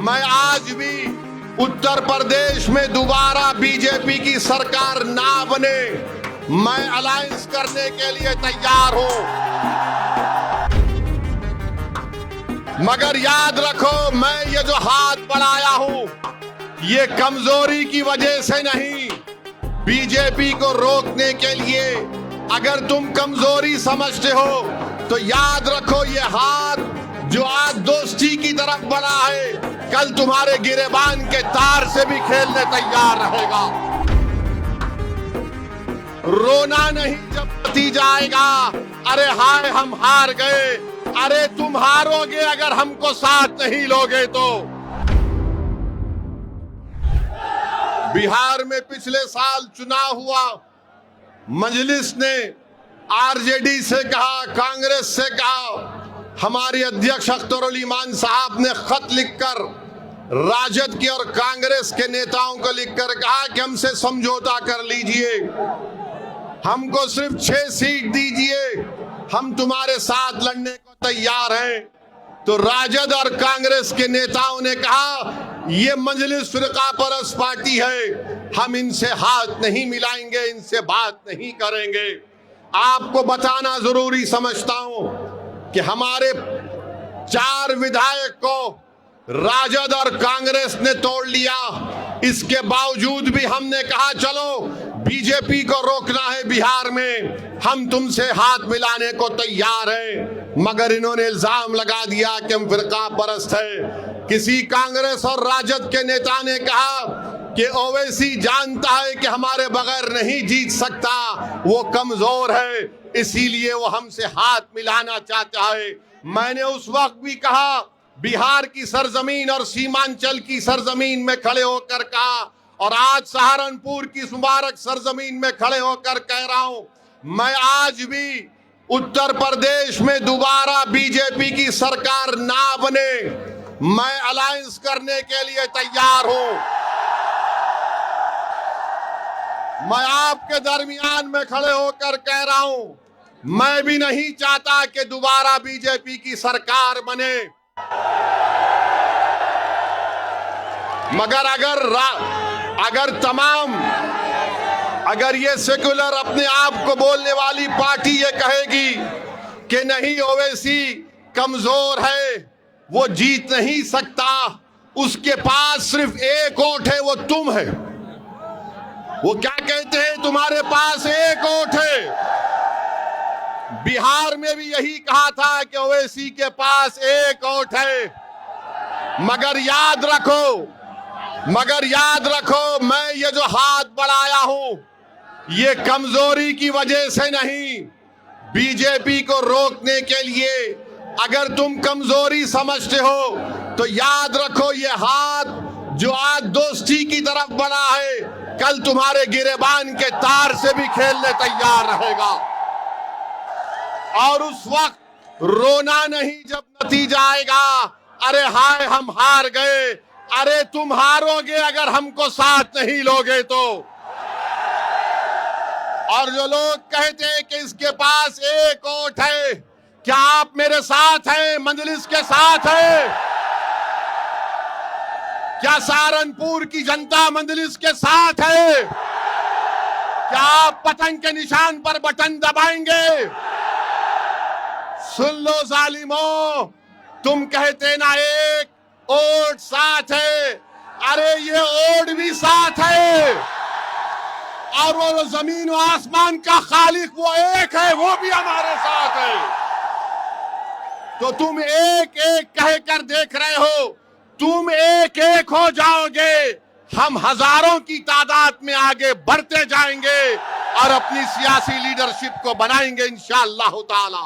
मैं आज भी उत्तर प्रदेश में दोबारा बीजेपी की सरकार ना बने, मैं अलायंस करने के लिए तैयार हूं। मगर याद रखो, मैं ये जो हाथ बढ़ाया हूं, ये कमजोरी की वजह से नहीं, बीजेपी को रोकने के लिए। अगर तुम कमजोरी समझते हो तो याद रखो, ये हाथ जो आज दोस्ती की तरफ बढ़ा है, कल तुम्हारे गिरेबान के तार से भी खेलने तैयार रहेगा। रोना नहीं जब नतीजा आएगा, अरे हाय हम हार गए। अरे तुम हारोगे अगर हमको साथ नहीं लोगे तो। बिहार में पिछले साल चुनाव हुआ, मजलिस ने आरजेडी से कहा, कांग्रेस से कहा, हमारे अध्यक्ष अख्तर ईमान साहब ने खत लिखकर राजद के और कांग्रेस के नेताओं को लिखकर कहा कि हमसे समझौता कर लीजिए, हमको सिर्फ 6 सीट दीजिए, हम तुम्हारे साथ लड़ने को तैयार हैं। तो राजद और कांग्रेस के नेताओं ने कहा, ये मजलिस फिरका परस्त पार्टी है, हम इनसे हाथ नहीं मिलाएंगे, इनसे बात नहीं करेंगे। आपको बताना जरूरी समझता हूं कि हमारे 4 विधायक को राजद और कांग्रेस ने तोड़ लिया। इसके बावजूद भी हमने कहा, चलो बीजेपी को रोकना है बिहार में, हम तुमसे हाथ मिलाने को तैयार हैं। मगर इन्होंने इल्जाम लगा दिया कि हम फिरका परस्त है। किसी कांग्रेस और राजद के नेता ने कहा कि ओवैसी जानता है कि हमारे बगैर नहीं जीत सकता, वो कमजोर है, इसीलिए वो हमसे हाथ मिलाना चाहता है। मैंने उस वक्त भी कहा, बिहार की सरजमीन और सीमांचल की सरजमीन में खड़े होकर कहा, और आज सहारनपुर की मुबारक सरजमीन में खड़े होकर कह रहा हूं, मैं आज भी उत्तर प्रदेश में दोबारा बीजेपी की सरकार ना बने, मैं अलायंस करने के लिए तैयार हूं। मैं आपके दरमियान में खड़े होकर कह रहा हूं, मैं भी नहीं चाहता कि दोबारा बीजेपी की सरकार बने। मगर अगर ये सेक्युलर अपने आप को बोलने वाली पार्टी ये कहेगी कि नहीं, ओवैसी कमजोर है, वो जीत नहीं सकता, उसके पास सिर्फ एक वोट है, वो तुम है। वो क्या कहते हैं, तुम्हारे पास एक वोट है। बिहार में भी यही कहा था कि ओवैसी के पास एक वोट है। मगर याद रखो, मैं ये जो हाथ बढ़ाया हूं, ये कमजोरी की वजह से नहीं, बीजेपी को रोकने के लिए। अगर तुम कमजोरी समझते हो तो याद रखो, ये हाथ जो आज दोस्ती की तरफ बढ़ा है, कल तुम्हारे गिरेबान के तार से भी खेलने तैयार रहेगा। और उस वक्त रोना नहीं जब नतीजा आएगा, अरे हाय हम हार गए। अरे तुम हारोगे अगर हमको साथ नहीं लोगे तो। और जो लोग कहते हैं कि इसके पास एक वोट है, क्या आप मेरे साथ हैं, मजलिस के साथ हैं? क्या सहारनपुर की जनता मजलिस के साथ है? क्या आप पतंग के निशान पर बटन दबाएंगे? सुन लो जालिमों, तुम कहते ना एक वोट साथ है, अरे ये वोट भी साथ है। और वो जमीन और आसमान का खालिक वो एक है, वो भी हमारे साथ है। तो तुम एक एक कहकर देख रहे हो, तुम एक एक हो जाओगे, हम हजारों की तादाद में आगे बढ़ते जाएंगे और अपनी सियासी लीडरशिप को बनाएंगे इंशाअल्लाह ताला।